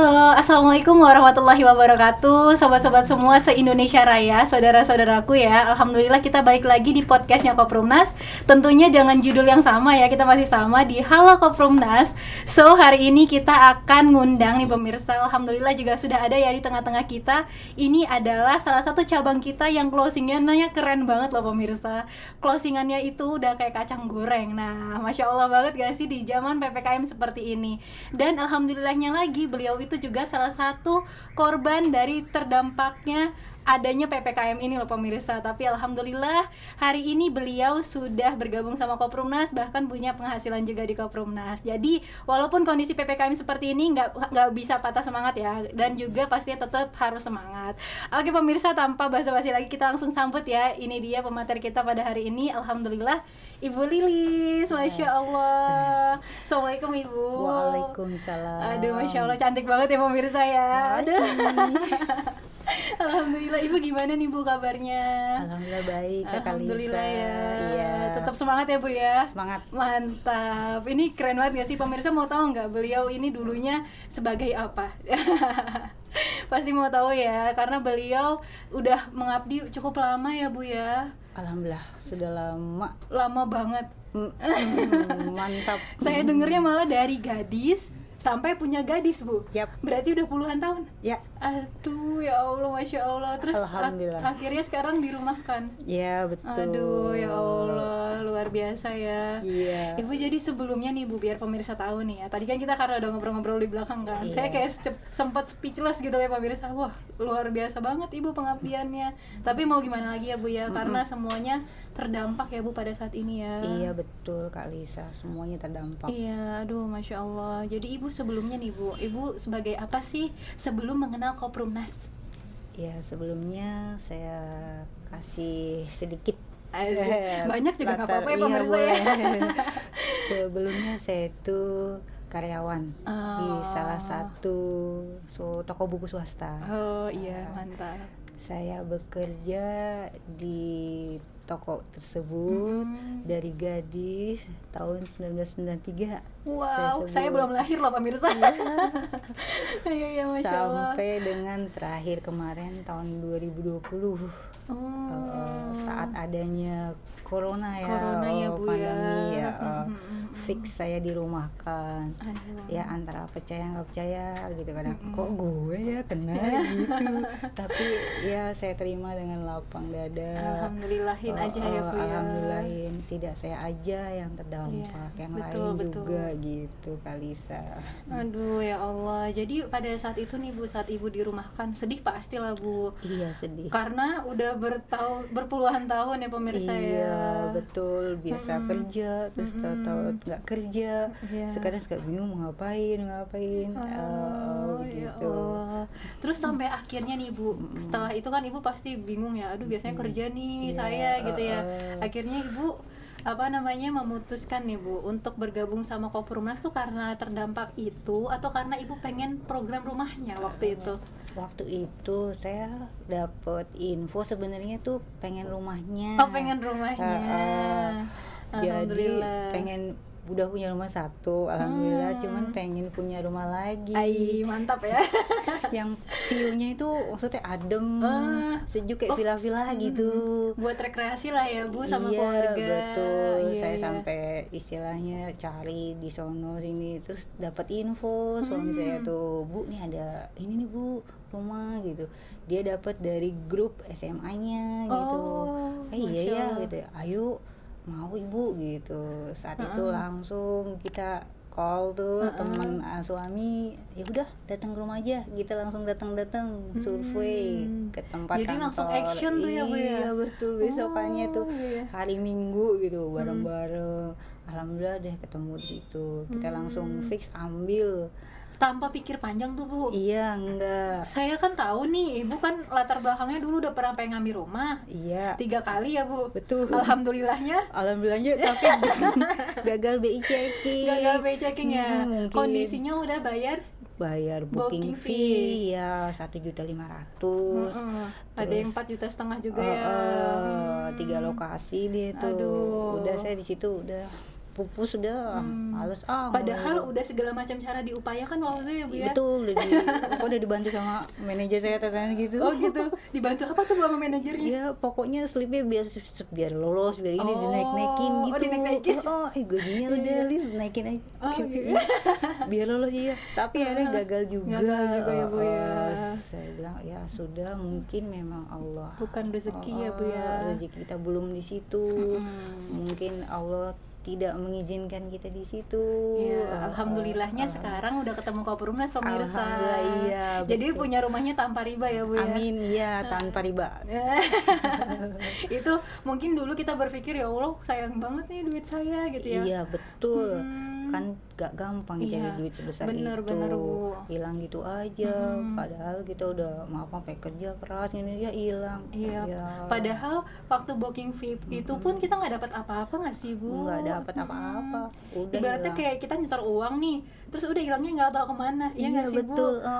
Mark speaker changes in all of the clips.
Speaker 1: Halo, Assalamualaikum warahmatullahi wabarakatuh. Sobat-sobat semua se-Indonesia Raya, saudara-saudaraku ya. Alhamdulillah kita balik lagi di podcastnya Koprumnas. Tentunya dengan judul yang sama ya, kita masih sama di Halo Koprumnas. So, hari ini kita akan ngundang nih pemirsa. Alhamdulillah juga sudah ada ya di tengah-tengah kita. Ini adalah salah satu cabang kita yang closingannya keren banget loh pemirsa. Closingannya itu udah kayak kacang goreng. Nah, Masya Allah banget gak sih di zaman PPKM seperti ini. Dan alhamdulillahnya lagi beliau itu juga salah satu korban dari terdampaknya adanya PPKM ini loh pemirsa. Tapi alhamdulillah hari ini beliau sudah bergabung sama Koprumnas, bahkan punya penghasilan juga di Koprumnas. Jadi walaupun kondisi PPKM seperti ini nggak bisa patah semangat ya, dan juga pastinya tetap harus semangat. Oke pemirsa, tanpa basa-basi lagi kita langsung sambut ya. Ini dia pemateri kita pada hari ini. Alhamdulillah Ibu Lilis, Masya Allah. Assalamualaikum Ibu.
Speaker 2: Waalaikumsalam.
Speaker 1: Aduh, Masya Allah, cantik banget ya pemirsa ya. Aduh. Alhamdulillah, Ibu gimana nih Bu kabarnya?
Speaker 2: Alhamdulillah baik, Kak
Speaker 1: Alhamdulillah
Speaker 2: Kalisa.
Speaker 1: ya.
Speaker 2: Iya.
Speaker 1: Tetap semangat ya Bu ya.
Speaker 2: Semangat.
Speaker 1: Mantap. Ini keren banget gak sih pemirsa, mau tahu nggak beliau ini dulunya sebagai apa? Pasti mau tahu ya, karena beliau udah mengabdi cukup lama ya Bu ya.
Speaker 2: Alhamdulillah sudah lama.
Speaker 1: Lama banget.
Speaker 2: Mantap.
Speaker 1: Saya dengernya malah dari gadis sampai punya gadis Bu.
Speaker 2: Yap.
Speaker 1: Berarti udah puluhan tahun.
Speaker 2: Ya.
Speaker 1: Aduh ya Allah, Masya Allah. Terus
Speaker 2: Alhamdulillah.
Speaker 1: akhirnya sekarang dirumahkan.
Speaker 2: Ya betul.
Speaker 1: Aduh ya Allah, luar biasa ya.
Speaker 2: Iya.
Speaker 1: Ibu jadi sebelumnya nih Bu, biar pemirsa tahu nih ya. Tadi kan kita karena udah ngobrol-ngobrol di belakang kan.
Speaker 2: Iya.
Speaker 1: Saya kayak sempat speechless gitu ya pemirsa. Wah, luar biasa banget Ibu pengabdiannya. Tapi mau gimana lagi ya Bu ya, karena semuanya terdampak ya Bu pada saat ini ya.
Speaker 2: Iya betul Kak Lisa, semuanya terdampak.
Speaker 1: Iya, aduh Masya Allah. Jadi Ibu sebelumnya nih Bu, Ibu sebagai apa sih sebelum mengenal Koprumnas?
Speaker 2: Ya sebelumnya saya kasih sedikit
Speaker 1: Banyak juga nggak apa-apa ya
Speaker 2: iya,
Speaker 1: pemirsa ya.
Speaker 2: Sebelumnya saya itu karyawan di salah satu toko buku swasta.
Speaker 1: Oh iya, mantap.
Speaker 2: Saya bekerja di toko tersebut dari gadis tahun 1993.
Speaker 1: Wow, saya belum lahir loh pemirsa. Iya, Masya Allah.
Speaker 2: Sampai dengan terakhir kemarin tahun 2020. Saat adanya corona ya,
Speaker 1: Bu
Speaker 2: pandemi
Speaker 1: ya.
Speaker 2: Fix saya dirumahkan.
Speaker 1: Aduh.
Speaker 2: Ya antara percaya nggak percaya gitu, kadang kok gue ya kena gitu. Tapi ya saya terima dengan lapang dada.
Speaker 1: Alhamdulillahin aja ya Bu ya.
Speaker 2: Alhamdulillahin, tidak saya aja yang terdampak,
Speaker 1: Iya,
Speaker 2: yang
Speaker 1: betul,
Speaker 2: lain
Speaker 1: betul.
Speaker 2: juga gitu Kalisa.
Speaker 1: Aduh ya Allah. Jadi pada saat itu nih Bu, saat Ibu dirumahkan, sedih pastilah Bu.
Speaker 2: Iya sedih.
Speaker 1: Karena udah berpuluhan tahun ya pemirsa ya.
Speaker 2: Iya betul, biasa kerja terus tahu-tahu nggak kerja.
Speaker 1: Iya.
Speaker 2: Sekarang suka bingung mau ngapain
Speaker 1: Ya
Speaker 2: begitu.
Speaker 1: Allah. Terus sampai akhirnya nih Bu, setelah itu kan Ibu pasti bingung ya, aduh biasanya kerja nih
Speaker 2: Iya,
Speaker 1: saya gitu ya. Akhirnya Ibu memutuskan nih Bu untuk bergabung sama Koprumnas tuh karena terdampak itu atau karena Ibu pengen program rumahnya waktu itu?
Speaker 2: Waktu itu saya dapat info sebenarnya tuh pengen rumahnya.
Speaker 1: Oh, pengen rumahnya.
Speaker 2: Jadi
Speaker 1: Alhamdulillah.
Speaker 2: pengen udah punya rumah satu, alhamdulillah, cuman pengen punya rumah lagi.
Speaker 1: Ai, mantap ya.
Speaker 2: Yang view-nya itu maksudnya adem, sejuk kayak villa-villa gitu.
Speaker 1: Buat rekreasi lah ya Bu sama
Speaker 2: Iya,
Speaker 1: keluarga.
Speaker 2: betul.
Speaker 1: Iya,
Speaker 2: Saya
Speaker 1: iya.
Speaker 2: sampai istilahnya cari di sono sini, terus dapat info suami saya tuh, Bu nih ada ini nih Bu rumah gitu. Dia dapat dari grup SMA-nya gitu. Iya
Speaker 1: Masya
Speaker 2: ya
Speaker 1: Allah.
Speaker 2: gitu. Ayo mau Ibu gitu. Saat itu langsung kita call tuh teman suami, ya udah datang ke rumah aja, kita langsung datang survei ke tempat
Speaker 1: Jadi
Speaker 2: kantor.
Speaker 1: langsung action tuh ya Bu ya?
Speaker 2: Iya betul, besokannya tuh
Speaker 1: iya.
Speaker 2: hari Minggu gitu bareng-bareng. Alhamdulillah deh ketemu di situ, kita langsung fix ambil.
Speaker 1: Tanpa pikir panjang tuh Bu.
Speaker 2: Iya enggak.
Speaker 1: Saya kan tahu nih, Ibu kan latar belakangnya dulu udah pernah pengen ngambil rumah
Speaker 2: Iya
Speaker 1: 3 kali ya Bu.
Speaker 2: betul.
Speaker 1: Alhamdulillahnya
Speaker 2: Alhamdulillahnya tapi gagal BI checking.
Speaker 1: gagal pay checking ya.
Speaker 2: Mungkin.
Speaker 1: Kondisinya udah bayar.
Speaker 2: Bayar
Speaker 1: Booking
Speaker 2: booking
Speaker 1: fee.
Speaker 2: fee ya 1.500.000.
Speaker 1: Ada yang 4,5 juta juga ya.
Speaker 2: 3 lokasi dia tuh.
Speaker 1: Aduh.
Speaker 2: Udah saya di situ udah pupus sudah males
Speaker 1: Padahal udah segala macam cara diupayakan waktu itu ya Bu ya.
Speaker 2: betul, aku udah dibantu sama manajer saya atasnya gitu.
Speaker 1: Oh gitu. Dibantu apa tuh Bu sama manajernya?
Speaker 2: Iya, pokoknya slipnya biar lolos, biar ini dinaik-naikin gitu.
Speaker 1: Dinaik-naikin.
Speaker 2: Gajinya udah naikin aja. Oke. Biar lolos iya. Tapi akhirnya gagal juga.
Speaker 1: Gagal juga ya Bu ya.
Speaker 2: Saya bilang ya sudah, mungkin memang Allah.
Speaker 1: Bukan rezeki ya Bu ya.
Speaker 2: Rezeki kita belum di situ. Mungkin Allah tidak mengizinkan kita di situ.
Speaker 1: Ya, alhamdulillahnya sekarang udah ketemu Koprumnas pemirsa.
Speaker 2: Alhamdulillah, iya,
Speaker 1: Jadi
Speaker 2: betul.
Speaker 1: punya rumahnya tanpa riba ya Bu ya.
Speaker 2: Amin, iya, tanpa riba.
Speaker 1: Itu mungkin dulu kita berpikir ya Allah sayang banget nih duit saya gitu ya.
Speaker 2: Iya, betul. Kan gak gampang cari duit sebesar
Speaker 1: bener,
Speaker 2: itu.
Speaker 1: Bener, Bu.
Speaker 2: Hilang gitu aja. Padahal kita udah sampai kerja keras ini ya hilang.
Speaker 1: Iya.
Speaker 2: Ya.
Speaker 1: Padahal waktu booking VIP itu pun kita nggak dapat apa-apa nggak sih Bu?
Speaker 2: Nggak dapat apa-apa. Udah
Speaker 1: Ibaratnya
Speaker 2: hilang.
Speaker 1: kayak kita nyetor uang nih, terus udah hilangnya nggak tahu kemana. Ya
Speaker 2: Iya
Speaker 1: nggak sih
Speaker 2: betul.
Speaker 1: Bu?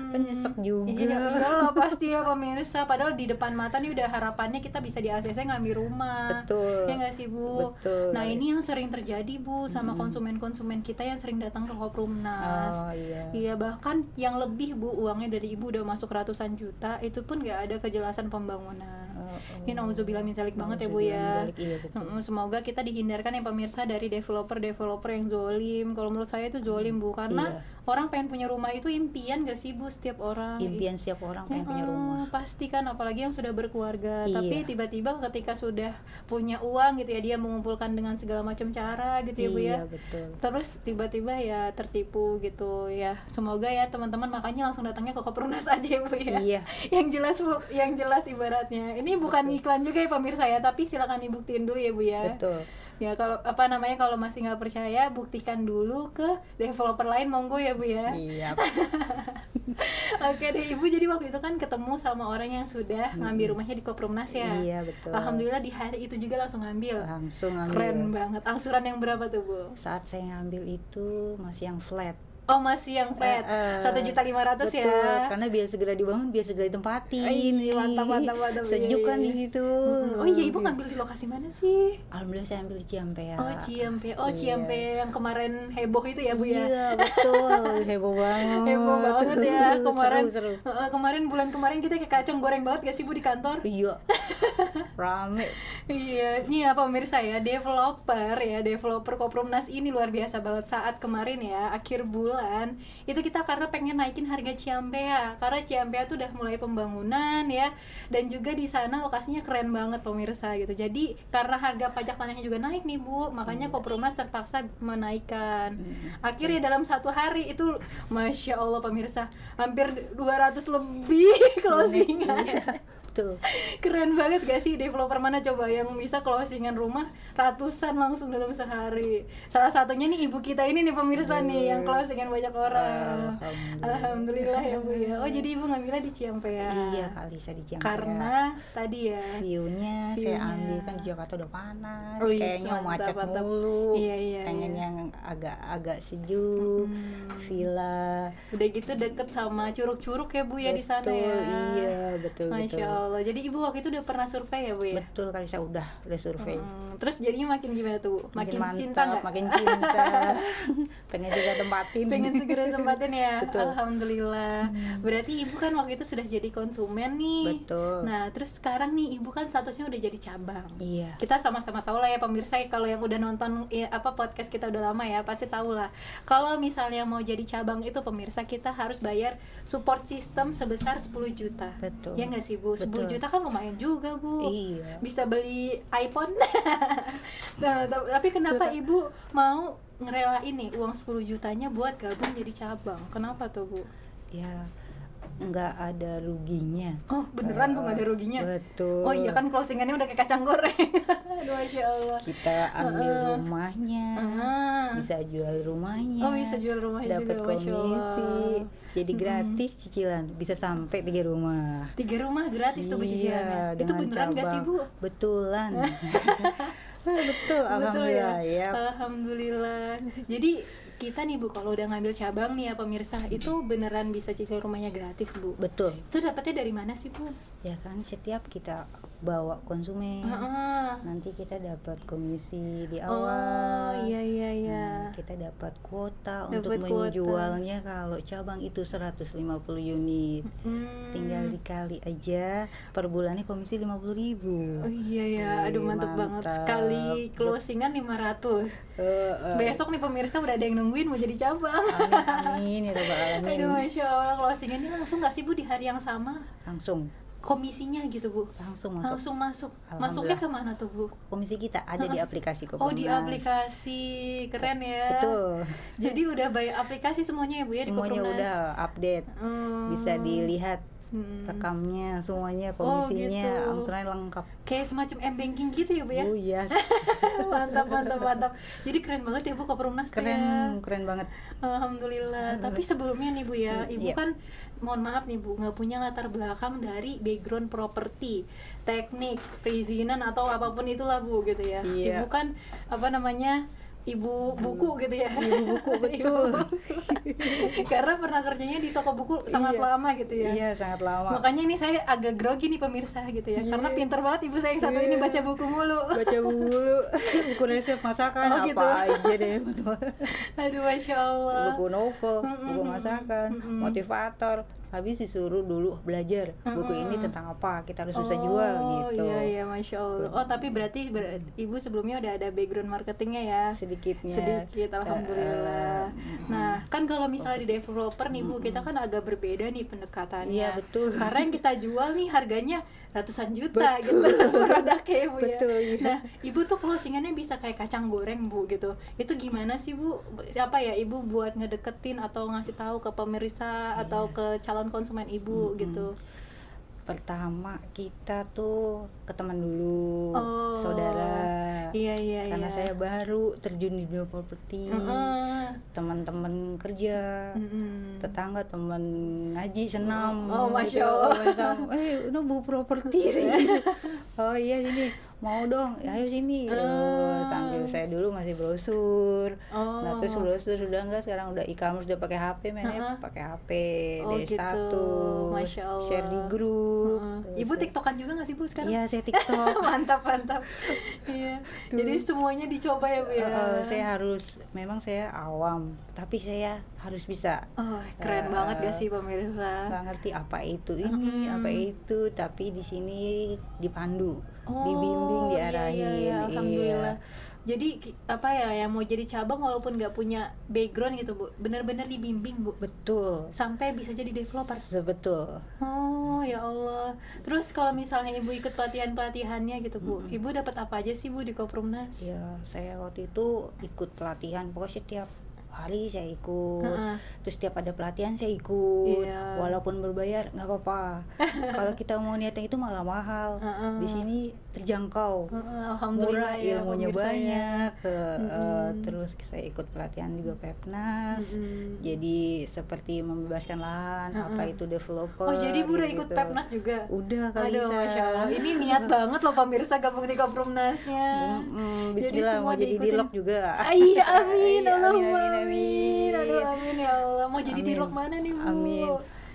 Speaker 2: Kan nyesek juga.
Speaker 1: Iya lah pasti ya pemirsa. Padahal di depan mata nih udah harapannya kita bisa di ACC ngambil rumah.
Speaker 2: Betul.
Speaker 1: Ya nggak sih Bu?
Speaker 2: Betul.
Speaker 1: Nah ini yang sering terjadi Bu sama konsumen-konsumen kita yang sering datang ke Koprumnas.
Speaker 2: Oh iya.
Speaker 1: Iya, bahkan yang lebih Bu, uangnya dari Ibu udah masuk ratusan juta, itu pun nggak ada kejelasan pembangunan. Ini nauzubillah min dzalik banget ya Bu ya.
Speaker 2: Iya, betul.
Speaker 1: Semoga kita dihindarkan ya pemirsa dari developer yang zolim. Kalau menurut saya itu zolim Bu, karena orang pengen punya rumah itu impian gak sih Bu setiap orang?
Speaker 2: Impian setiap orang pengen punya rumah.
Speaker 1: Pasti kan, apalagi yang sudah berkeluarga.
Speaker 2: Iya.
Speaker 1: Tapi tiba-tiba ketika sudah punya uang gitu ya, dia mengumpulkan dengan segala macam cara gitu ya Bu ya.
Speaker 2: Iya betul.
Speaker 1: Terus tiba-tiba ya tertipu gitu ya. Semoga ya teman-teman makanya langsung datangnya ke Koprumnas aja ya Bu ya.
Speaker 2: Iya.
Speaker 1: yang jelas ibaratnya. Ini bukan iklan juga ya pemirsa ya, tapi silakan dibuktiin dulu ya Bu ya.
Speaker 2: Betul.
Speaker 1: Ya kalau kalau masih nggak percaya, buktikan dulu ke developer lain, monggo ya Bu ya.
Speaker 2: Iya.
Speaker 1: Oke deh Ibu, jadi waktu itu kan ketemu sama orang yang sudah ngambil rumahnya di Koprumnas ya.
Speaker 2: Iya betul.
Speaker 1: Alhamdulillah di hari itu juga langsung ngambil.
Speaker 2: Langsung ngambil.
Speaker 1: Keren banget. Angsuran yang berapa tuh Bu?
Speaker 2: Saat saya ngambil itu masih yang flat.
Speaker 1: Oh masih yang flat, 1.500.000 ya.
Speaker 2: Karena biar segera dibangun, biar segera ditempatin.
Speaker 1: Mantap.
Speaker 2: Sejuk kan
Speaker 1: Iya.
Speaker 2: di situ.
Speaker 1: Oh iya, Ibu ngambil di lokasi mana sih?
Speaker 2: Alhamdulillah saya ambil di Ciampea.
Speaker 1: Oh Ciampea,
Speaker 2: Iya.
Speaker 1: Ciampea yang kemarin heboh itu ya Bu ya.
Speaker 2: Iya betul, heboh banget.
Speaker 1: Heboh banget ya kemarin.
Speaker 2: Seru.
Speaker 1: Bulan kemarin kita kayak kacang goreng banget gak sih Bu di kantor?
Speaker 2: Iya. Rame.
Speaker 1: Iya, nih apa pemirsa ya, developer Koprumnas ini luar biasa banget saat kemarin ya, akhir bulan itu kita karena pengen naikin harga Ciampea, karena Ciampea tuh udah mulai pembangunan ya, dan juga di sana lokasinya keren banget pemirsa gitu. Jadi karena harga pajak tanahnya juga naik nih Bu, makanya Koprumnas terpaksa menaikkan. Akhirnya dalam satu hari itu Masya Allah pemirsa, hampir 200 lebih closingan.
Speaker 2: Betul.
Speaker 1: Keren banget gak sih, developer mana coba yang bisa closingan rumah ratusan langsung dalam sehari. Salah satunya nih ibu kita ini nih pemirsa nih yang closingan banyak orang. Alhamdulillah ya Bu ya. Oh jadi ibu ngambilnya di Ciampea.
Speaker 2: Iya kali saya di Ciampea.
Speaker 1: Karena tadi ya
Speaker 2: View-nya saya ambil kan di Jakarta udah panas,
Speaker 1: Oh,
Speaker 2: kayaknya
Speaker 1: mantap,
Speaker 2: macet
Speaker 1: mantap.
Speaker 2: mulu.
Speaker 1: Iya,
Speaker 2: pengen yang agak sejuk, villa.
Speaker 1: udah gitu deket sama curug-curug ya Bu ya di sana
Speaker 2: Betul,
Speaker 1: ya.
Speaker 2: iya betul.
Speaker 1: Masya Allah. Jadi ibu waktu itu udah pernah survei ya Bu ya?
Speaker 2: Betul kali saya udah survei.
Speaker 1: Terus jadinya makin gimana tuh? Makin
Speaker 2: mantap,
Speaker 1: cinta nggak?
Speaker 2: makin cinta. Pengen segera tempatin.
Speaker 1: Pengen segera tempatin ya.
Speaker 2: Betul.
Speaker 1: Alhamdulillah. Berarti ibu kan waktu itu sudah jadi konsumen nih.
Speaker 2: Betul.
Speaker 1: Nah terus sekarang nih ibu kan statusnya udah jadi cabang.
Speaker 2: Iya.
Speaker 1: Kita sama-sama tahu lah ya pemirsa, kalau yang udah nonton podcast kita udah lama ya pasti tahu lah. Kalau misalnya mau jadi cabang itu pemirsa, kita harus bayar support system sebesar 10 juta.
Speaker 2: Betul.
Speaker 1: Ya nggak sih Bu? 10
Speaker 2: Betul.
Speaker 1: juta kan lumayan juga Bu.
Speaker 2: Iya.
Speaker 1: Bisa beli iPhone. Nah, tapi kenapa ibu mau ngerelain nih uang 10 jutanya buat gabung jadi cabang? Kenapa tuh Bu?
Speaker 2: Ya nggak ada ruginya.
Speaker 1: Oh beneran Bu nggak ada ruginya?
Speaker 2: Betul.
Speaker 1: Oh iya kan closingannya udah kayak kacang goreng. Aduh Masya Allah.
Speaker 2: Kita ambil rumahnya, bisa jual rumahnya.
Speaker 1: Oh bisa jual rumahnya
Speaker 2: dapat
Speaker 1: juga, Masya
Speaker 2: komisi.
Speaker 1: Allah.
Speaker 2: Jadi gratis cicilan, bisa sampai 3 rumah.
Speaker 1: 3 rumah gratis tuh Bu cicilannya. Itu
Speaker 2: dengan
Speaker 1: beneran gak sih Bu?
Speaker 2: Betulan. Betul, alhamdulillah ya.
Speaker 1: Alhamdulillah. Jadi kita nih Bu kalau udah ngambil cabang nih ya pemirsa, itu beneran bisa cicil rumahnya gratis Bu.
Speaker 2: Betul.
Speaker 1: Itu dapetnya dari mana sih Bu?
Speaker 2: Ya kan setiap kita bawa konsumen.
Speaker 1: Heeh.
Speaker 2: Nanti kita dapat komisi di
Speaker 1: Oh,
Speaker 2: awal.
Speaker 1: iya iya iya.
Speaker 2: Kita dapat kuota
Speaker 1: Dapat
Speaker 2: untuk
Speaker 1: kuota.
Speaker 2: menjualnya. Kalau cabang itu 150 unit. Tinggal dikali aja, per bulannya komisi 50.000.
Speaker 1: Oh iya ya, aduh mantep banget. Sekali closingan 500. Besok nih pemirsa udah ada yang nungguin mau jadi cabang.
Speaker 2: Amin ya rabbal alamin.
Speaker 1: Aduh, Masya Allah, closingannya langsung gak sih Bu di hari yang sama?
Speaker 2: Langsung
Speaker 1: Komisinya gitu Bu?
Speaker 2: masuk.
Speaker 1: Langsung masuk.
Speaker 2: Alhamdulillah.
Speaker 1: Masuknya kemana tuh Bu?
Speaker 2: Komisi kita ada di aplikasi Kopimnas.
Speaker 1: Oh, di aplikasi. Keren ya.
Speaker 2: Betul.
Speaker 1: Jadi udah by aplikasi semuanya ya Bu ya di
Speaker 2: Semuanya
Speaker 1: Kopimnas?
Speaker 2: udah update. Bisa dilihat rekamnya semuanya, komisinya,
Speaker 1: gitu.
Speaker 2: angsurannya lengkap.
Speaker 1: Kayak semacam m-banking gitu ya Bu ya?
Speaker 2: Oh yes.
Speaker 1: mantap. Jadi keren banget ya Bu Kopimnas tuh ya.
Speaker 2: Keren banget.
Speaker 1: Alhamdulillah. Tapi sebelumnya nih Bu ya, Ibu
Speaker 2: Iya.
Speaker 1: kan mohon maaf nih Bu, nggak punya latar belakang dari background properti, teknik, perizinan atau apapun itulah Bu gitu ya.
Speaker 2: Iya.
Speaker 1: Ibu kan apa namanya? Ibu buku gitu ya.
Speaker 2: Ibu buku, betul.
Speaker 1: Karena pernah kerjanya di toko buku sangat
Speaker 2: Iya.
Speaker 1: lama gitu ya.
Speaker 2: Iya, sangat lama.
Speaker 1: Makanya ini saya agak grogi nih pemirsa gitu ya.
Speaker 2: Iya.
Speaker 1: Karena pinter banget ibu saya yang satu ini baca buku mulu.
Speaker 2: Baca dulu buku resep masakan,
Speaker 1: Oh,
Speaker 2: apa
Speaker 1: gitu.
Speaker 2: aja deh.
Speaker 1: Aduh, Masya Allah.
Speaker 2: Buku novel, buku masakan, motivator. Habis disuruh dulu belajar buku ini tentang apa, kita harus bisa jual gitu.
Speaker 1: Iya, Masya Allah. Oh, tapi berarti ibu sebelumnya udah ada background marketingnya ya?
Speaker 2: Sedikitnya.
Speaker 1: Sedikit, alhamdulillah. Nah, kan kalau misalnya di developer nih Bu, kita kan agak berbeda nih pendekatannya.
Speaker 2: Iya, betul.
Speaker 1: Karena yang kita jual nih harganya ratusan juta gitu produknya ya Bu ya.
Speaker 2: Betul, iya.
Speaker 1: Nah, ibu tuh closingannya bisa kayak kacang goreng Bu gitu. Itu gimana sih Bu? Apa ya ibu buat ngedeketin atau ngasih tahu ke pemirsa atau ke calon konsumen ibu gitu?
Speaker 2: Pertama kita tuh ke teman dulu,
Speaker 1: Oh,
Speaker 2: saudara.
Speaker 1: Iya.
Speaker 2: Karena saya baru terjun di dunia properti. Teman-teman kerja, tetangga, teman ngaji, senam.
Speaker 1: Oh, Masya
Speaker 2: gitu.
Speaker 1: Allah.
Speaker 2: Ini bu properti. Oh iya sini, mau dong, ayo sini. Sambil saya dulu masih brosur. Nah terus brosur sudah enggak, sekarang udah e-commerce, udah pakai HP, mainnya pakai HP,
Speaker 1: Oh,
Speaker 2: dari
Speaker 1: gitu.
Speaker 2: status,
Speaker 1: Masya Allah.
Speaker 2: share di grup.
Speaker 1: Ibu tiktokan juga nggak sih Bu sekarang?
Speaker 2: Iya, saya TikTok.
Speaker 1: mantap. Iya. Jadi semuanya dicoba ya Bu ya.
Speaker 2: Memang saya awam, tapi saya harus bisa.
Speaker 1: Oh, keren banget gak sih pemirsa?
Speaker 2: Nggak ngerti apa itu ini, apa itu, tapi di sini dipandu,
Speaker 1: Oh,
Speaker 2: dibimbing, diarahin.
Speaker 1: iya, alhamdulillah.
Speaker 2: Iya.
Speaker 1: Jadi apa ya, yang mau jadi cabang walaupun nggak punya background gitu Bu, benar-benar dibimbing Bu,
Speaker 2: Betul.
Speaker 1: sampai bisa jadi developer.
Speaker 2: Sebetul.
Speaker 1: Oh ya Allah. Terus kalau misalnya ibu ikut pelatihannya gitu Bu, ibu dapat apa aja sih Bu di Kopimnas?
Speaker 2: Ya, saya waktu itu ikut pelatihan, pokoknya setiap hari saya ikut. Terus setiap ada pelatihan saya ikut.
Speaker 1: Iya.
Speaker 2: Walaupun berbayar nggak apa-apa. Kalau kita mau niatnya itu malah mahal. Di sini terjangkau.
Speaker 1: Alhamdulillah
Speaker 2: Murah,
Speaker 1: ya,
Speaker 2: ilmunya
Speaker 1: pemirsa ya.
Speaker 2: banyak. Terus saya ikut pelatihan juga Pepnas. Jadi seperti membebaskan lahan, apa itu developer.
Speaker 1: Oh jadi Bu udah ikut
Speaker 2: gitu.
Speaker 1: Pepnas juga?
Speaker 2: Udah kali.
Speaker 1: Aduh, Masya Allah. Ini niat banget loh pemirsa gabung di Kopimnasnya.
Speaker 2: Bismillah,
Speaker 1: semua
Speaker 2: mau jadi
Speaker 1: diikutin.
Speaker 2: dilok juga.
Speaker 1: Iya, amin.
Speaker 2: Iya,
Speaker 1: Allahumma
Speaker 2: amin.
Speaker 1: Aduh, amin ya Allah. Mau jadi
Speaker 2: Amin.
Speaker 1: dilok mana nih Bu?
Speaker 2: Amin.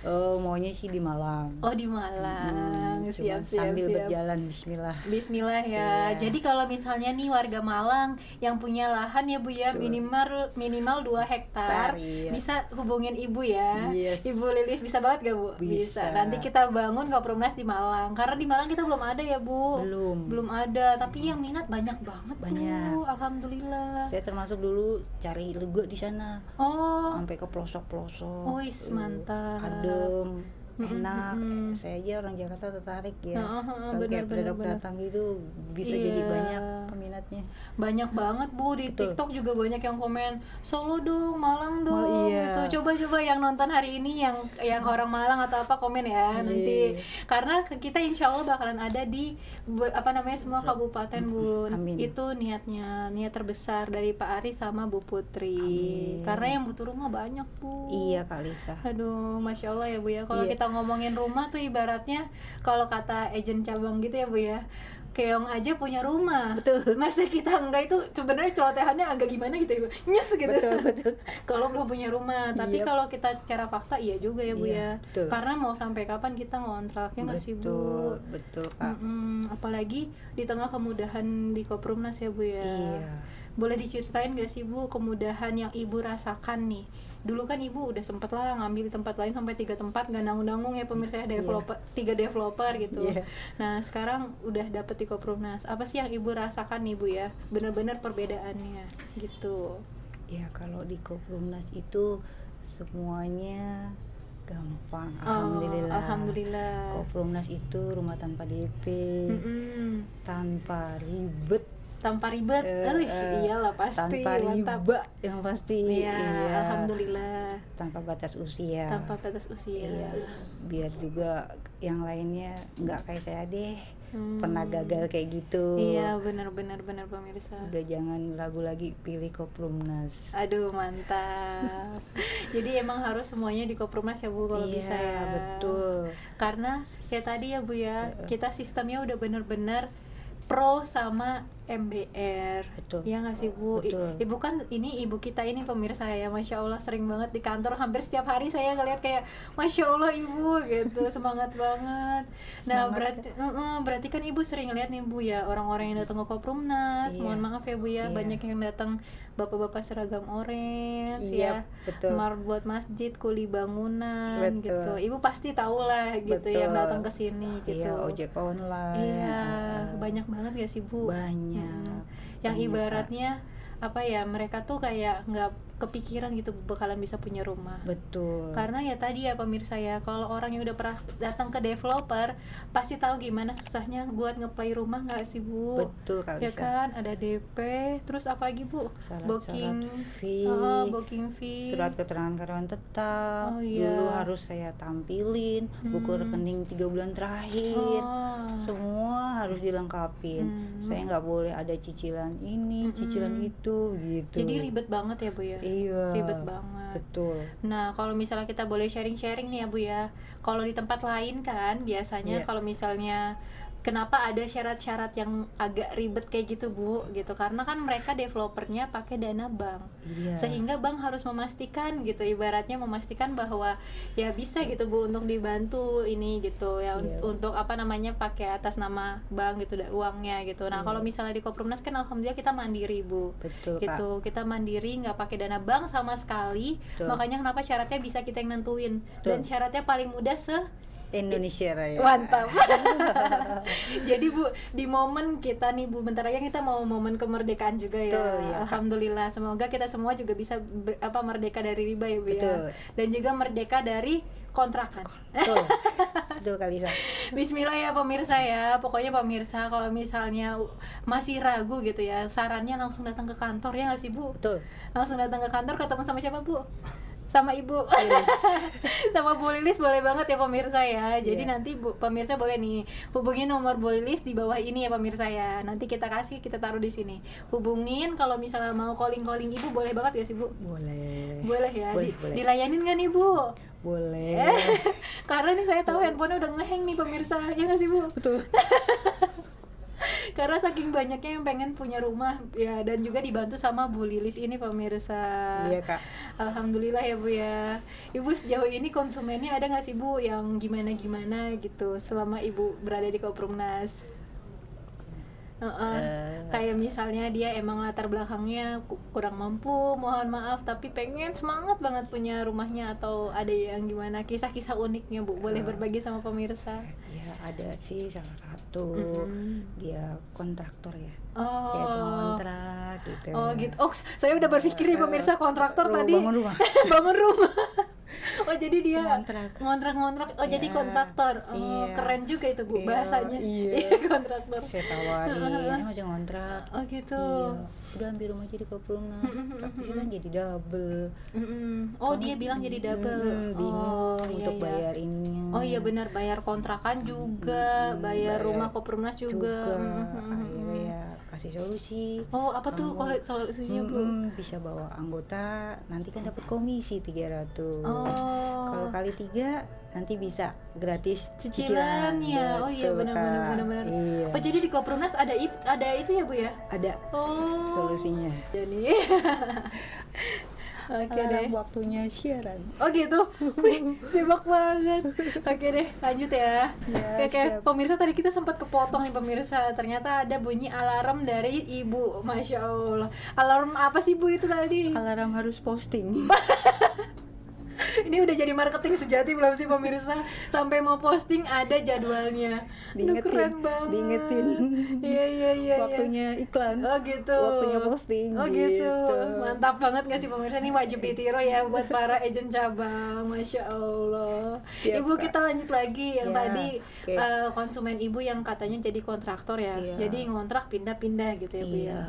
Speaker 2: Oh, maunya sih di Malang.
Speaker 1: Oh di Malang.
Speaker 2: Cuma
Speaker 1: Siap.
Speaker 2: sambil berjalan, bismillah.
Speaker 1: Bismillah ya.
Speaker 2: Iya.
Speaker 1: Jadi kalau misalnya nih warga Malang yang punya lahan ya Bu ya, minimal 2 hektar,
Speaker 2: Iya.
Speaker 1: bisa hubungin Ibu ya.
Speaker 2: Yes.
Speaker 1: Ibu Lilis bisa banget gak Bu?
Speaker 2: Bisa.
Speaker 1: Nanti kita bangun Kopimnas di Malang. Karena di Malang kita belum ada ya Bu. Belum ada, tapi yang minat banyak banget
Speaker 2: Banyak.
Speaker 1: Bu. Alhamdulillah.
Speaker 2: Saya termasuk dulu cari lega di sana.
Speaker 1: Oh.
Speaker 2: Sampai ke pelosok-pelosok.
Speaker 1: Oh, is mantap.
Speaker 2: Adem, enak. Saya aja orang Jakarta tertarik ya. Kalau kayak
Speaker 1: bener.
Speaker 2: pendatang gitu bisa jadi
Speaker 1: Iya.
Speaker 2: banyak peminatnya.
Speaker 1: Banyak banget Bu, di
Speaker 2: Betul.
Speaker 1: TikTok juga banyak yang komen Solo dong, Malang dong,
Speaker 2: Oh, iya.
Speaker 1: gitu. Coba yang nonton hari ini yang orang Malang atau apa komen ya nanti. Karena kita insya Allah bakalan ada di semua kabupaten Bu.
Speaker 2: Amin.
Speaker 1: Itu niat terbesar dari Pak Ari sama Bu Putri.
Speaker 2: Amin.
Speaker 1: Karena yang butuh rumah banyak Bu.
Speaker 2: Iya Kak Lisa.
Speaker 1: Aduh, Masya Allah ya Bu ya. Kalau
Speaker 2: Iya.
Speaker 1: kita ngomongin rumah tuh ibaratnya kalau kata agen cabang gitu ya Bu ya, Keong aja punya rumah.
Speaker 2: Betul.
Speaker 1: Masa kita enggak, itu sebenarnya celotehannya agak gimana gitu Ibu. Nyes gitu.
Speaker 2: Betul.
Speaker 1: Kalau belum punya rumah. Tapi
Speaker 2: Yep.
Speaker 1: kalau kita secara fakta iya juga ya Bu
Speaker 2: Iya,
Speaker 1: ya.
Speaker 2: betul.
Speaker 1: Karena mau sampai kapan kita ngontrak ya nggak sih Bu?
Speaker 2: Betul Kak.
Speaker 1: Apalagi di tengah kemudahan di Koprumnas ya Bu ya.
Speaker 2: Iya.
Speaker 1: Boleh diceritain gak sih Bu kemudahan yang Ibu rasakan nih? Dulu kan Ibu udah sempet lah ngambil di tempat lain sampai 3 tempat, gak nanggung-nanggung ya pemirsa, developer, 3 developer gitu.
Speaker 2: Iya.
Speaker 1: Nah sekarang udah dapet di Koprumnas. Apa sih yang Ibu rasakan nih Bu ya? Bener-bener perbedaannya gitu.
Speaker 2: Ya kalau di Koprumnas itu semuanya gampang,
Speaker 1: Alhamdulillah.
Speaker 2: Koprumnas itu rumah tanpa DP, tanpa ribet,
Speaker 1: Tanpa ribet, iyalah pasti,
Speaker 2: tanpa
Speaker 1: mantap.
Speaker 2: riba yang pasti.
Speaker 1: Iya,
Speaker 2: Iya.
Speaker 1: Alhamdulillah.
Speaker 2: Tanpa batas usia.
Speaker 1: Tanpa batas usia.
Speaker 2: Iya. Biar juga yang lainnya nggak kayak saya deh, pernah gagal kayak gitu.
Speaker 1: Iya, benar pemirsa.
Speaker 2: Udah jangan ragu lagi, pilih Koprumnas.
Speaker 1: Aduh, mantap. Jadi emang harus semuanya di Koprumnas ya Bu kalau
Speaker 2: Iya,
Speaker 1: bisa ya.
Speaker 2: betul.
Speaker 1: Karena kayak tadi ya Bu ya, kita sistemnya udah bener-bener pro sama MBR.
Speaker 2: Betul.
Speaker 1: Ya nggak sih Bu?
Speaker 2: Betul.
Speaker 1: Ibu kan ini ibu kita ini pemirsa ya, Masya Allah sering banget di kantor, hampir setiap hari saya ngeliat kayak Masya Allah Ibu gitu, semangat banget. Nah
Speaker 2: Semangat
Speaker 1: berarti kan Ibu sering lihat nih Bu ya, orang-orang yang datang ke Koprumnas.
Speaker 2: Iya.
Speaker 1: Mohon maaf ya Bu ya,
Speaker 2: Iya.
Speaker 1: banyak yang datang bapak-bapak seragam orange
Speaker 2: Iya,
Speaker 1: ya,
Speaker 2: betul.
Speaker 1: buat masjid, kuli bangunan
Speaker 2: Betul.
Speaker 1: gitu. Ibu pasti tahu lah gitu
Speaker 2: Betul.
Speaker 1: yang datang ke sini gitu.
Speaker 2: Iya, ojek online.
Speaker 1: Iya, banyak banget gak sih Bu?
Speaker 2: Banyak.
Speaker 1: Yang
Speaker 2: Banyak,
Speaker 1: ibaratnya apa ya, mereka tuh kayak nggak kepikiran gitu bakalan bisa punya rumah.
Speaker 2: Betul.
Speaker 1: Karena ya tadi ya pemirsa ya, kalau orang yang udah pernah datang ke developer pasti tahu gimana susahnya buat ngeplay rumah nggak sih Bu?
Speaker 2: Betul Kak
Speaker 1: Ya
Speaker 2: Lisa.
Speaker 1: kan, ada DP, terus apa lagi Bu?
Speaker 2: Syarat fee,
Speaker 1: booking fee.
Speaker 2: surat keterangan karyawan tetap.
Speaker 1: Oh, iya.
Speaker 2: Dulu harus saya tampilin buku rekening 3 bulan terakhir.
Speaker 1: Oh.
Speaker 2: Semua harus dilengkapin. Saya nggak boleh ada cicilan ini, cicilan itu gitu.
Speaker 1: Jadi ribet banget ya Bu ya?
Speaker 2: Iya.
Speaker 1: Ribet banget.
Speaker 2: Betul.
Speaker 1: Nah, kalau misalnya kita boleh sharing-sharing nih ya Bu ya. Kalau di tempat lain kan biasanya
Speaker 2: Iya.
Speaker 1: kalau misalnya kenapa ada syarat-syarat yang agak ribet kayak gitu Bu gitu, karena kan mereka developernya pakai dana bank.
Speaker 2: Iya.
Speaker 1: Sehingga bank harus memastikan gitu, ibaratnya memastikan bahwa ya bisa gitu Bu untuk dibantu ini gitu ya,
Speaker 2: Iya.
Speaker 1: untuk apa namanya pakai atas nama bank gitu uangnya gitu. Nah,
Speaker 2: Iya.
Speaker 1: kalau misalnya di Koprumnas kan alhamdulillah kita mandiri Bu.
Speaker 2: Betul,
Speaker 1: Gitu, kita mandiri, nggak pakai dana bank sama sekali.
Speaker 2: Betul.
Speaker 1: Makanya kenapa syaratnya bisa kita yang nentuin.
Speaker 2: Betul.
Speaker 1: Dan syaratnya paling mudah
Speaker 2: Indonesia Raya.
Speaker 1: mantap. Jadi Bu, di momen kita nih Bu, bentar lagi kita mau momen kemerdekaan juga ya.
Speaker 2: Betul, ya, Kak.
Speaker 1: Alhamdulillah, semoga kita semua juga bisa merdeka dari riba ya Bu ya.
Speaker 2: Betul.
Speaker 1: Dan juga merdeka dari kontrakan.
Speaker 2: Betul. Betul Kak Lisa.
Speaker 1: Bismillah ya pemirsa ya. Pokoknya pemirsa kalau misalnya masih ragu gitu ya, sarannya langsung datang ke kantor ya nggak sih Bu?
Speaker 2: Betul.
Speaker 1: Langsung datang ke kantor, ketemu sama siapa Bu? Sama Ibu. Sama Bu Lilis boleh banget ya pemirsa ya. Jadi
Speaker 2: Iya.
Speaker 1: nanti pemirsa boleh nih hubungin nomor Bu Lilis di bawah ini ya pemirsa ya. Nanti kita taruh di sini. Hubungin kalau misalnya mau calling Ibu, boleh banget ya sih Bu?
Speaker 2: Boleh.
Speaker 1: Boleh ya.
Speaker 2: Boleh.
Speaker 1: Dilayanin nggak nih Bu?
Speaker 2: Boleh.
Speaker 1: Karena nih saya tahu handphonenya udah ngehang nih pemirsa, ya nggak sih Bu?
Speaker 2: Betul.
Speaker 1: Karena saking banyaknya yang pengen punya rumah ya, dan juga dibantu sama Bu Lilis ini pemirsa.
Speaker 2: Iya Kak.
Speaker 1: Alhamdulillah ya Bu ya. Ibu sejauh ini konsumennya ada nggak sih Bu yang gimana gitu selama Ibu berada di Koprumnas? Kayak misalnya dia emang latar belakangnya kurang mampu, mohon maaf, tapi pengen semangat banget punya rumahnya, atau ada yang gimana, kisah-kisah uniknya Bu, boleh berbagi sama pemirsa?
Speaker 2: Ya ada sih salah satu, dia kontraktor ya.
Speaker 1: Oh.
Speaker 2: Kayak kontrak gitu.
Speaker 1: Oh gitu. Oh, saya udah berpikir nih pemirsa, kontraktor tadi.
Speaker 2: Bangun rumah.
Speaker 1: Bangun rumah. Oh, jadi dia
Speaker 2: Ngontrak.
Speaker 1: Oh, jadi kontraktor. Oh,
Speaker 2: Iya.
Speaker 1: keren juga itu Bu
Speaker 2: Iya,
Speaker 1: bahasanya.
Speaker 2: iya.
Speaker 1: Kontraktor.
Speaker 2: Saya tawarin, ini masih ngontrak.
Speaker 1: Oh gitu.
Speaker 2: Iya. Udah ambil rumah jadi Koprumnas, tapi kan jadi double.
Speaker 1: Oh, dia bilang jadi double.
Speaker 2: Bingung
Speaker 1: iya,
Speaker 2: untuk
Speaker 1: iya.
Speaker 2: bayar ininya.
Speaker 1: Oh iya benar, bayar kontrakan juga, bayar rumah Koprumnas juga.
Speaker 2: Akhirnya ya kasih solusi.
Speaker 1: Oh, apa tuh
Speaker 2: Kamu,
Speaker 1: kalau solusinya, Bu?
Speaker 2: bisa bawa anggota, nanti kan dapat komisi 300.
Speaker 1: Oh.
Speaker 2: Kalau kali 3 nanti bisa gratis
Speaker 1: Cicilan ya. Oh iya,
Speaker 2: Betul, Kak.
Speaker 1: benar.
Speaker 2: Iya.
Speaker 1: Oh, jadi di Koprumnas ada itu ya, Bu ya?
Speaker 2: Ada
Speaker 1: Oh.
Speaker 2: solusinya.
Speaker 1: Jadi oke deh.
Speaker 2: Waktunya siaran.
Speaker 1: Oh gitu, wih tebak banget. Oke deh, lanjut ya.
Speaker 2: Ya,
Speaker 1: Oke,
Speaker 2: siap.
Speaker 1: pemirsa tadi kita sempat kepotong nih pemirsa. Ternyata ada bunyi alarm dari ibu, masya Allah. Alarm apa sih Bu itu tadi?
Speaker 2: Alarm harus posting.
Speaker 1: Ini udah jadi marketing sejati belum sih pemirsa? Sampai mau posting ada jadwalnya. Aduh, keren banget.
Speaker 2: diingetin.
Speaker 1: Iya.
Speaker 2: Waktunya iklan.
Speaker 1: Oh gitu.
Speaker 2: Waktunya posting.
Speaker 1: Oh gitu. Mantap banget gak sih pemirsa? Ini wajib ditiru ya buat para agent cabang. Masya Allah.
Speaker 2: Siap,
Speaker 1: Ibu,
Speaker 2: Kak.
Speaker 1: kita lanjut lagi yang
Speaker 2: Ya,
Speaker 1: tadi
Speaker 2: oke.
Speaker 1: konsumen ibu yang katanya jadi kontraktor ya.
Speaker 2: Iya.
Speaker 1: Jadi ngontrak pindah-pindah gitu ya Bu ya.
Speaker 2: Iya.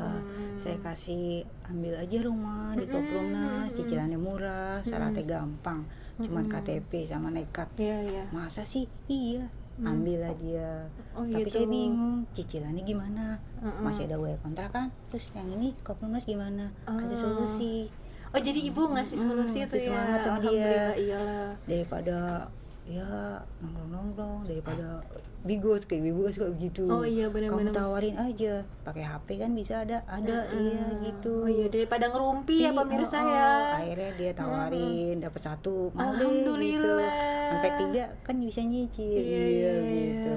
Speaker 2: Saya kasih ambil aja rumah di Koprumnas, cicilannya murah, syaratnya gampang. Cuman KTP sama nekat.
Speaker 1: Iya.
Speaker 2: Masa sih? Iya. Ambil aja.
Speaker 1: Oh,
Speaker 2: Tapi
Speaker 1: gitu.
Speaker 2: saya bingung, cicilannya gimana? Masih ada WR kontrakan. Terus yang ini Koprumnas gimana? Ada solusi.
Speaker 1: Oh, jadi ibu ngasih solusi tuh
Speaker 2: ngasih
Speaker 1: ya.
Speaker 2: semangat sama dia.
Speaker 1: Alhamdulillah, iyalah.
Speaker 2: Daripada ya nongkrong daripada bigos kayak begitu.
Speaker 1: Oh iya, benar-benar.
Speaker 2: Kamu tawarin aja pakai HP kan bisa ada iya gitu.
Speaker 1: Oh iya, daripada ngerumpi ya
Speaker 2: Iya,
Speaker 1: pemirsa ya.
Speaker 2: Akhirnya dia tawarin dapat 1 mau deh gitu.
Speaker 1: Alhamdulillah.
Speaker 2: Sampai 3 kan bisa nyicil.
Speaker 1: Iya.
Speaker 2: Gitu.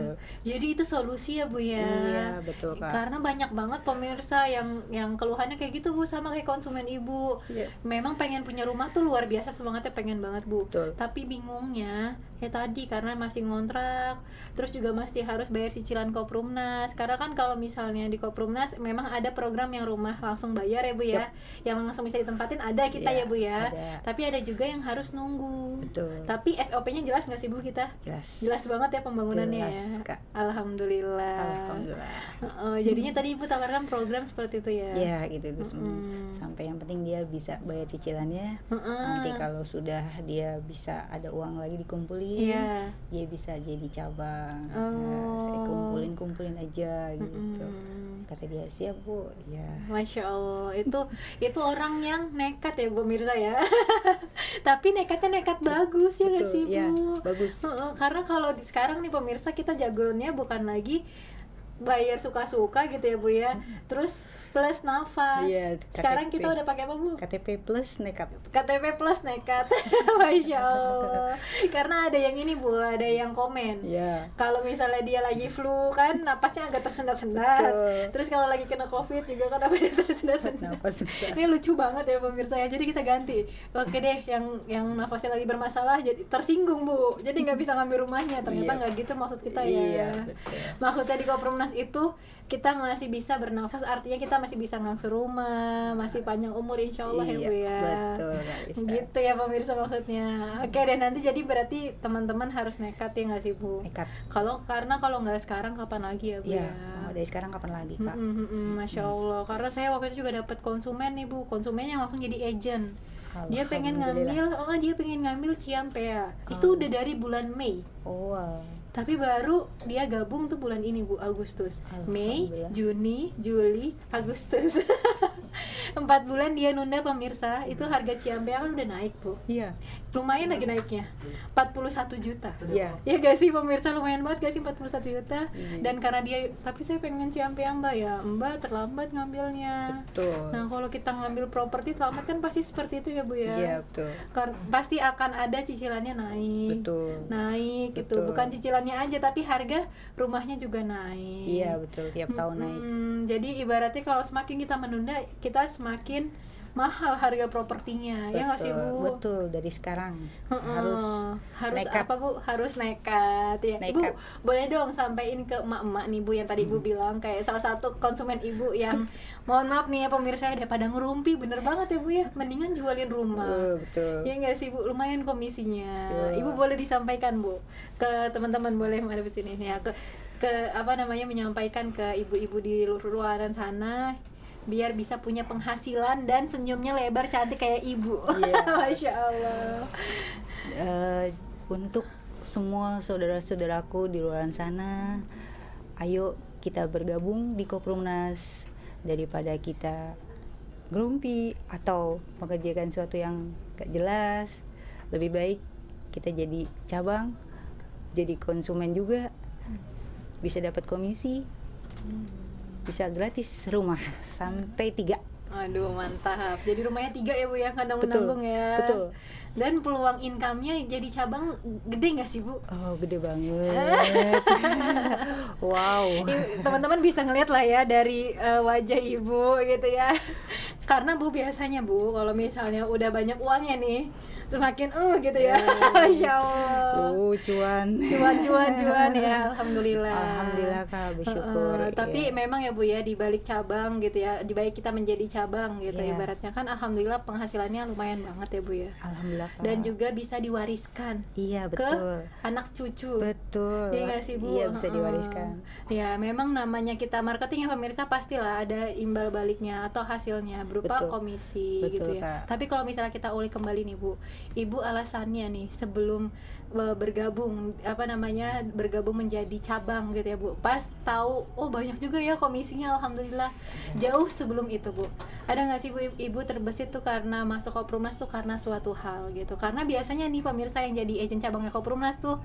Speaker 1: Jadi itu solusi ya Bu ya.
Speaker 2: Iya, betul, Kak.
Speaker 1: Karena banyak banget pemirsa yang keluhannya kayak gitu Bu, sama kayak konsumen ibu.
Speaker 2: Iya.
Speaker 1: Memang pengen punya rumah tuh luar biasa semangatnya, pengen banget Bu.
Speaker 2: Betul.
Speaker 1: Tapi bingungnya ya tadi karena masih ngontrak, terus juga masih harus bayar cicilan Koprumnas. Karena kan kalau misalnya di Koprumnas memang ada program yang rumah langsung bayar ya Bu ya. Yang langsung bisa ditempatin ada kita
Speaker 2: Iya,
Speaker 1: ya Bu ya.
Speaker 2: ada.
Speaker 1: Tapi ada juga yang harus nunggu.
Speaker 2: Betul.
Speaker 1: Tapi SOP-nya jelas nggak sih Bu kita?
Speaker 2: Jelas.
Speaker 1: Jelas banget ya pembangunannya
Speaker 2: Jelas,
Speaker 1: ya.
Speaker 2: Kak.
Speaker 1: Alhamdulillah.
Speaker 2: Alhamdulillah.
Speaker 1: Jadinya tadi Ibu tawarkan program seperti itu ya.
Speaker 2: Ya gitu terus sampai yang penting dia bisa bayar cicilannya. Nanti kalau sudah dia bisa ada uang lagi dikumpulin,
Speaker 1: Iya.
Speaker 2: dia bisa jadi cabang.
Speaker 1: Oh.
Speaker 2: Nah, saya kumpulin aja gitu. Kata dia siap Bu. Ya.
Speaker 1: Masya Allah, itu orang yang nekat ya pemirsa ya. Tapi nekatnya nekat bagus ya nggak
Speaker 2: Betul,
Speaker 1: sih Bu?
Speaker 2: ya, bagus.
Speaker 1: Karena kalau sekarang nih pemirsa, kita jagoannya bukan lagi bayar suka-suka gitu ya Bu ya. Terus plus nafas.
Speaker 2: Iya,
Speaker 1: Sekarang
Speaker 2: KTP.
Speaker 1: kita udah pakai apa Bu?
Speaker 2: KTP plus nekat.
Speaker 1: KTP plus nekat. Masya Allah. Karena ada yang ini Bu, ada yang komen.
Speaker 2: Ya.
Speaker 1: Kalau misalnya dia lagi flu kan napasnya agak tersendat-sendat.
Speaker 2: Betul.
Speaker 1: Terus kalau lagi kena covid juga kan napasnya tersendat-sendat.
Speaker 2: Napas susah.
Speaker 1: Ini lucu banget ya pemirsa ya. Jadi kita ganti. Oke deh, yang nafasnya lagi bermasalah jadi tersinggung Bu. Jadi nggak bisa ngambil rumahnya. Ternyata
Speaker 2: Iya.
Speaker 1: nggak gitu maksud kita ya.
Speaker 2: Iya, betul.
Speaker 1: Maksudnya di Koprumnas itu kita masih bisa bernafas, artinya kita masih bisa ngangsu rumah, masih panjang umur insya Allah ya
Speaker 2: Iya,
Speaker 1: Bu ya.
Speaker 2: betul, Kak Lisa.
Speaker 1: Gitu ya pemirsa maksudnya. Oke deh, nanti jadi berarti teman-teman harus nekat ya nggak sih Bu?
Speaker 2: Nekat.
Speaker 1: Karena kalau nggak sekarang kapan lagi ya Bu
Speaker 2: Iya,
Speaker 1: ya?
Speaker 2: mau dari sekarang kapan lagi, Kak?
Speaker 1: Masya Allah. Karena saya waktu itu juga dapat konsumen nih Bu, konsumen yang langsung jadi agent. Dia pengen ngambil Ciampea. Itu udah dari bulan Mei.
Speaker 2: Oh, wow.
Speaker 1: Tapi baru dia gabung tuh bulan ini Bu, Agustus, Mei,
Speaker 2: Alhamdulillah.
Speaker 1: Juni, Juli, Agustus. 4 bulan dia nunda pemirsa. Itu harga Ciampea kan udah naik Bu.
Speaker 2: Iya.
Speaker 1: Lumayan lagi naiknya, 41 juta.
Speaker 2: Iya.
Speaker 1: Ya gak sih pemirsa, lumayan banget gak sih 41 juta.
Speaker 2: Iya.
Speaker 1: Dan karena dia, tapi saya pengen Ciampea Mbak ya, Mbak terlambat ngambilnya.
Speaker 2: Betul.
Speaker 1: Nah kalau kita ngambil properti terlambat kan pasti seperti itu ya Bu ya.
Speaker 2: Iya, betul.
Speaker 1: Pasti akan ada cicilannya naik.
Speaker 2: Betul.
Speaker 1: Naik gitu,
Speaker 2: Betul.
Speaker 1: bukan cicilannya aja tapi harga rumahnya juga naik.
Speaker 2: Iya, betul. Tiap tahun naik.
Speaker 1: Jadi ibaratnya kalau semakin kita menunda, kita semakin mahal harga propertinya. Ya nggak sih Bu?
Speaker 2: Betul, dari sekarang harus nekat.
Speaker 1: apa Bu? Harus nekat ya.
Speaker 2: Nekat.
Speaker 1: Bu, boleh dong sampaiin ke emak-emak nih Bu yang tadi Ibu bilang kayak salah satu konsumen Ibu yang mohon maaf nih ya pemirsa, daripada ngerumpi, bener banget ya Bu ya. Mendingan jualin rumah.
Speaker 2: Betul.
Speaker 1: Ya nggak sih Bu, lumayan komisinya.
Speaker 2: Betul.
Speaker 1: Ibu boleh disampaikan Bu ke teman-teman, boleh ada di sini ya, ke apa namanya, menyampaikan ke ibu-ibu di luaran sana biar bisa punya penghasilan dan senyumnya lebar cantik kayak ibu.
Speaker 2: Iya.
Speaker 1: Masya Allah.
Speaker 2: Untuk semua saudara-saudaraku di luar sana, ayo kita bergabung di Koprumnas. daripada kita grumpy atau mengerjakan sesuatu yang gak jelas, lebih baik kita jadi cabang, jadi konsumen juga, bisa dapat komisi, bisa gratis rumah sampai 3.
Speaker 1: Aduh mantap. Jadi rumahnya 3 ya Bu ya, nggak nanggung-nanggung ya.
Speaker 2: Betul.
Speaker 1: Dan peluang income-nya jadi cabang gede nggak sih Bu?
Speaker 2: Oh gede banget. Wow.
Speaker 1: Teman-teman bisa ngeliat lah ya dari wajah Ibu gitu ya. Karena Bu biasanya Bu kalau misalnya udah banyak uangnya nih semakin gitu ya. Masya Allah. Cuan ya, alhamdulillah.
Speaker 2: Alhamdulillah Kak, bersyukur.
Speaker 1: Tapi memang ya Bu ya di balik cabang gitu ya, di balik kita menjadi cabang gitu ibaratnya kan alhamdulillah penghasilannya lumayan banget ya Bu ya.
Speaker 2: Alhamdulillah Kak.
Speaker 1: Dan juga bisa diwariskan.
Speaker 2: Iya betul.
Speaker 1: Ke anak cucu.
Speaker 2: Betul.
Speaker 1: Iya nggak sih Bu?
Speaker 2: Iya bisa diwariskan.
Speaker 1: Ya memang namanya kita marketing ya pemirsa pastilah ada imbal baliknya atau hasilnya berupa komisi gitu ya.
Speaker 2: Kak.
Speaker 1: Tapi kalau misalnya kita ulik kembali nih Bu, Ibu alasannya nih sebelum bergabung bergabung menjadi cabang gitu ya Bu, pas tahu banyak juga ya komisinya alhamdulillah. Jauh sebelum itu Bu, ada nggak sih Bu Ibu terbesit tuh karena masuk Koprumnas tuh karena suatu hal gitu? Karena biasanya nih pemirsa yang jadi agen cabangnya Koprumnas tuh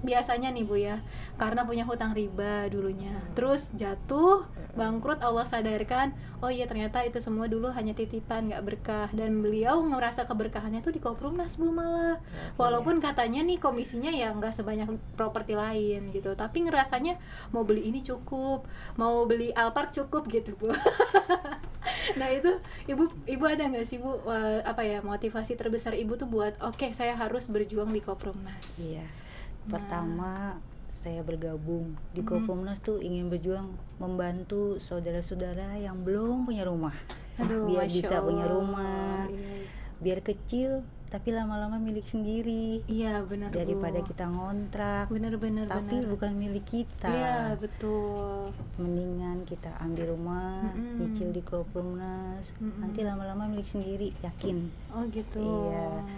Speaker 1: biasanya nih Bu ya, karena punya hutang riba dulunya, terus jatuh bangkrut, Allah sadarkan oh iya ternyata itu semua dulu hanya titipan nggak berkah, dan beliau merasa keberkahannya tuh di Koprumnas Bu malah. Walaupun katanya nih komisinya ya nggak sebanyak properti lain gitu, tapi ngerasanya mau beli ini cukup, mau beli Alphard cukup gitu Bu. Nah itu ibu ada nggak sih Bu motivasi terbesar Ibu tuh buat oke, saya harus berjuang di Koprumnas?
Speaker 2: Iya. Pertama saya bergabung di Koprumnas tuh ingin berjuang membantu saudara-saudara yang belum punya rumah.
Speaker 1: Aduh,
Speaker 2: biar
Speaker 1: Masya
Speaker 2: bisa
Speaker 1: Allah.
Speaker 2: punya rumah.
Speaker 1: Iya.
Speaker 2: Biar kecil tapi lama-lama milik sendiri.
Speaker 1: Iya benar
Speaker 2: Daripada
Speaker 1: Bu.
Speaker 2: kita ngontrak
Speaker 1: Benar
Speaker 2: tapi bukan milik kita.
Speaker 1: Iya betul.
Speaker 2: Mendingan kita ambil rumah, nyicil di Koprumnas, nanti lama-lama milik sendiri, yakin.
Speaker 1: Oh gitu.
Speaker 2: Iya.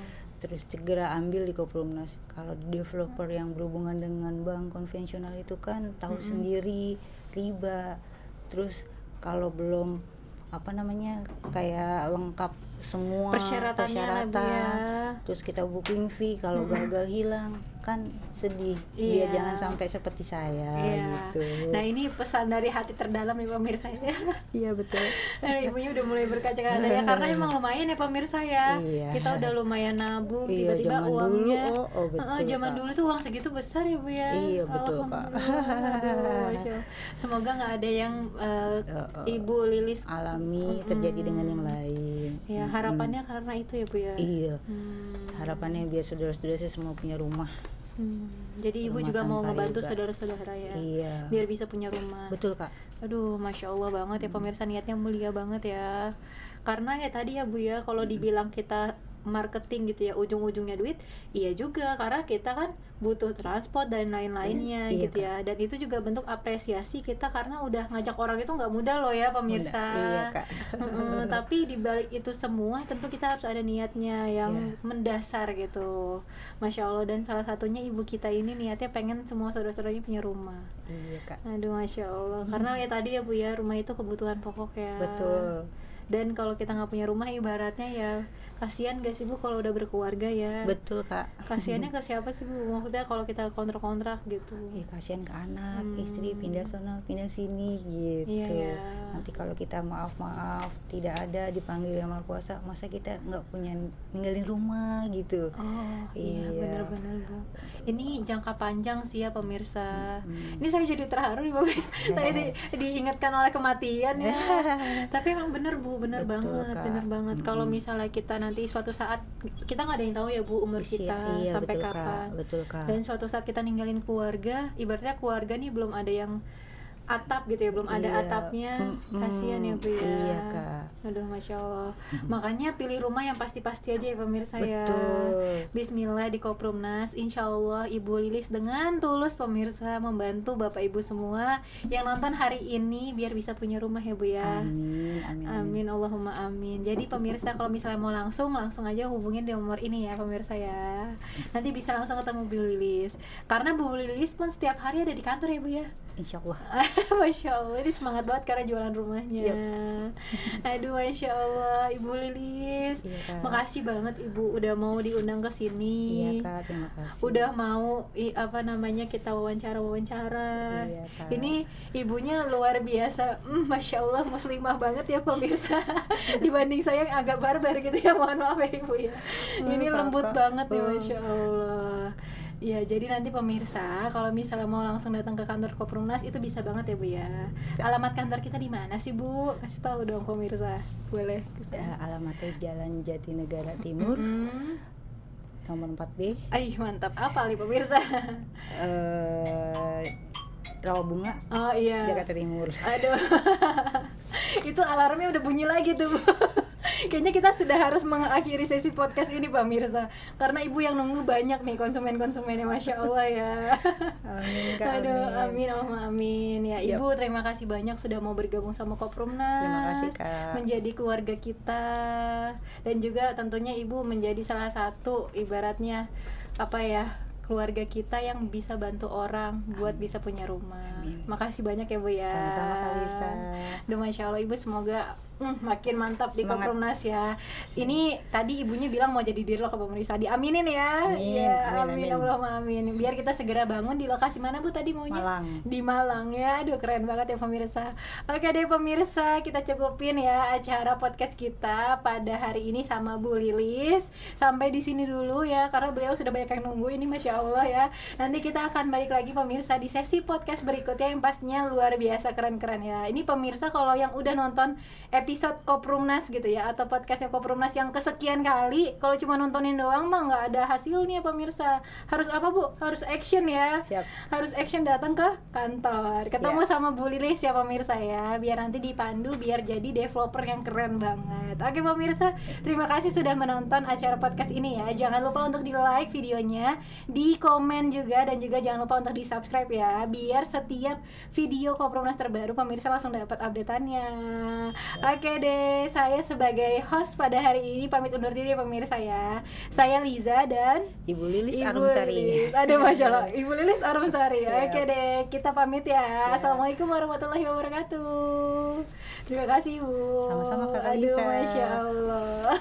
Speaker 2: Terus segera ambil di Koprumnas. Kalau developer yang berhubungan dengan bank konvensional itu kan tahu sendiri riba. Terus kalau belum kayak lengkap semua
Speaker 1: Persyaratannya lah, Bu, ya.
Speaker 2: Terus kita booking fee, kalau gagal hilang kan sedih. Dia
Speaker 1: Iya.
Speaker 2: jangan sampai seperti saya gitu.
Speaker 1: Nah ini pesan dari hati terdalam nih pemirsa ya.
Speaker 2: Iya betul.
Speaker 1: Nah, ibunya udah mulai berkaca-kaca ya, karena emang lumayan ya pemirsa ya.
Speaker 2: Iya.
Speaker 1: Kita udah lumayan nabung,
Speaker 2: Iya,
Speaker 1: tiba-tiba
Speaker 2: zaman
Speaker 1: uangnya.
Speaker 2: dulu, betul,
Speaker 1: zaman
Speaker 2: Kak.
Speaker 1: dulu tuh uang segitu besar ya Bu ya.
Speaker 2: Iya, betul, Kak.
Speaker 1: Alhamdulillah. Masya Allah. Semoga nggak ada yang Ibu Lilis
Speaker 2: Alami terjadi dengan yang lain.
Speaker 1: ya, harapannya karena itu ya Bu ya.
Speaker 2: Iya. Harapannya biar saudara-saudara saya semua punya rumah.
Speaker 1: Jadi Ibu
Speaker 2: Rumah
Speaker 1: juga mau
Speaker 2: tanpa
Speaker 1: ngebantu
Speaker 2: riba.
Speaker 1: saudara-saudara ya.
Speaker 2: Iya.
Speaker 1: Biar bisa punya rumah.
Speaker 2: Betul Kak.
Speaker 1: Aduh, Masya Allah banget ya pemirsa, niatnya mulia banget ya. Karena ya tadi ya Bu ya, kalau dibilang kita marketing gitu ya, ujung-ujungnya duit, iya juga, karena kita kan butuh transport dan lain-lainnya
Speaker 2: Iya,
Speaker 1: gitu ya. Dan itu juga bentuk apresiasi kita karena udah ngajak orang itu nggak mudah loh ya pemirsa.
Speaker 2: Iya Kak.
Speaker 1: Tapi di balik itu semua tentu kita harus ada niatnya yang
Speaker 2: Iya.
Speaker 1: mendasar gitu. Masya Allah, dan salah satunya ibu kita ini niatnya pengen semua saudara-saudaranya punya rumah.
Speaker 2: Iya Kak.
Speaker 1: Aduh, Masya Allah. Karena ya tadi ya Bu ya, rumah itu kebutuhan pokok ya.
Speaker 2: Betul.
Speaker 1: Dan kalau kita nggak punya rumah ibaratnya ya kasihan gak sih Bu kalau udah berkeluarga ya.
Speaker 2: Betul Kak.
Speaker 1: Kasihannya ke siapa sih Bu? Maksudnya kalau kita kontrak-kontrak gitu.
Speaker 2: Kasihan ke anak, istri pindah sana, pindah sini gitu.
Speaker 1: Iya.
Speaker 2: Nanti kalau kita maaf tidak ada dipanggil yang Maha Kuasa, masa kita nggak punya ninggalin rumah gitu.
Speaker 1: Oh iya,
Speaker 2: Iya.
Speaker 1: benar-benar Bu. Ini jangka panjang sih ya pemirsa. Ini saya jadi terharu nih pemirsa. Saya diingatkan oleh kematian ya. Tapi emang bener Bu, bener
Speaker 2: Betul,
Speaker 1: banget,
Speaker 2: Kak.
Speaker 1: bener banget. Kalau misalnya kita nanti suatu saat, kita nggak ada yang tahu ya Bu umur kita
Speaker 2: Iya,
Speaker 1: sampai
Speaker 2: betul,
Speaker 1: kapan.
Speaker 2: Kak. Betul Kak.
Speaker 1: Dan suatu saat kita ninggalin keluarga, ibaratnya keluarga nih belum ada yang atap gitu ya, belum ada
Speaker 2: Iya.
Speaker 1: atapnya. Kasihan ya Bu ya.
Speaker 2: Iya Kak.
Speaker 1: Aduh, Masya Allah. Makanya pilih rumah yang pasti-pasti aja ya pemirsa ya.
Speaker 2: Betul.
Speaker 1: Bismillah di Koprumnas, insya Allah Ibu Lilis dengan tulus pemirsa membantu Bapak Ibu semua yang nonton hari ini biar bisa punya rumah ya Bu ya.
Speaker 2: Amin, amin,
Speaker 1: Amin, Allahumma amin. Jadi pemirsa kalau misalnya mau langsung aja hubungin di nomor ini ya pemirsa ya. Nanti bisa langsung ketemu Bu Lilis. Karena Bu Lilis pun setiap hari ada di kantor ya Bu ya.
Speaker 2: Insya Allah.
Speaker 1: Masya Allah, ini semangat banget karena jualan rumahnya. Aduh, Masya Allah, Ibu Lilis.
Speaker 2: Iya, Kak.
Speaker 1: Makasih banget Ibu udah mau diundang ke sini.
Speaker 2: Iya, Kak, terima kasih.
Speaker 1: Udah mau kita wawancara.
Speaker 2: Iya, Kak.
Speaker 1: Ini ibunya luar biasa. Masya Allah, muslimah banget ya pemirsa. Dibanding saya yang agak barbar gitu ya, mohon maaf ya Ibu ya. Ini lembut banget ya, Masya Allah. Ya, jadi nanti pemirsa kalau misalnya mau langsung datang ke kantor Koprumnas itu bisa banget ya Bu ya.
Speaker 2: Bisa.
Speaker 1: Alamat kantor kita di mana sih Bu? Kasih tahu dong pemirsa. Boleh.
Speaker 2: Alamatnya Jalan Jatinegara Timur, nomor 4B.
Speaker 1: Mantap. Apa nih pemirsa?
Speaker 2: Rawabunga,
Speaker 1: Oh iya.
Speaker 2: Jakarta Timur.
Speaker 1: Aduh. Itu alarmnya udah bunyi lagi tuh Bu. Kayaknya kita sudah harus mengakhiri sesi podcast ini pemirsa, karena ibu yang nunggu banyak nih konsumennya, Masya Allah ya.
Speaker 2: Amin, Kak.
Speaker 1: Aduh, amin, amin ya. Ibu terima kasih banyak sudah mau bergabung sama Koprumnas.
Speaker 2: Terima kasih, Kak.
Speaker 1: Menjadi keluarga kita, dan juga tentunya ibu menjadi salah satu ibaratnya keluarga kita yang bisa bantu orang buat bisa punya rumah.
Speaker 2: Amin.
Speaker 1: Makasih banyak ya Bu ya.
Speaker 2: Sama-sama, Kak Lisa.
Speaker 1: Aduh, Masya Allah Ibu, semoga makin mantap di
Speaker 2: Semangat.
Speaker 1: Koprumnas ya. Ini tadi ibunya bilang mau jadi dirlo ke pemirsa, diaminin ya.
Speaker 2: Amin,
Speaker 1: Ya,
Speaker 2: amin, amin.
Speaker 1: Allahumma amin. Biar kita segera bangun di lokasi mana Bu tadi maunya?
Speaker 2: Malang.
Speaker 1: Di Malang ya. Aduh, keren banget ya pemirsa. Oke deh pemirsa, kita cukupin ya acara podcast kita pada hari ini sama Bu Lilis. Sampai di sini dulu ya, karena beliau sudah banyak yang nunggu ini, Masya Allah ya. Nanti kita akan balik lagi pemirsa di sesi podcast berikutnya yang pastinya luar biasa keren-keren ya. Ini pemirsa kalau yang udah nonton episode Koprumnas gitu ya, atau podcastnya Koprumnas yang kesekian kali, kalau cuma nontonin doang mah nggak ada hasilnya pemirsa. Harus apa Bu? Harus action ya.
Speaker 2: Siap.
Speaker 1: Harus action, datang ke kantor, ketemu sama Bu Lilis ya pemirsa ya, biar nanti dipandu biar jadi developer yang keren banget. Oke pemirsa, terima kasih sudah menonton acara podcast ini ya. Jangan lupa untuk di like videonya, di komen juga, dan juga jangan lupa untuk di subscribe ya, biar setiap video Koprumnas terbaru pemirsa langsung dapat updateannya. Oke deh, saya sebagai host pada hari ini pamit undur diri pemirsa ya. Saya Liza dan
Speaker 2: Ibu Lilis
Speaker 1: Ibu
Speaker 2: Arumsari.
Speaker 1: Lilis. Aduh, Masya Allah, Ibu Lilis Arumsari.
Speaker 2: Siap.
Speaker 1: Oke deh, kita pamit ya.
Speaker 2: Ya.
Speaker 1: Assalamualaikum warahmatullahi wabarakatuh. Terima kasih Bu.
Speaker 2: Sama-sama, Kak
Speaker 1: Aduh,
Speaker 2: Lisa.
Speaker 1: Masya Allah.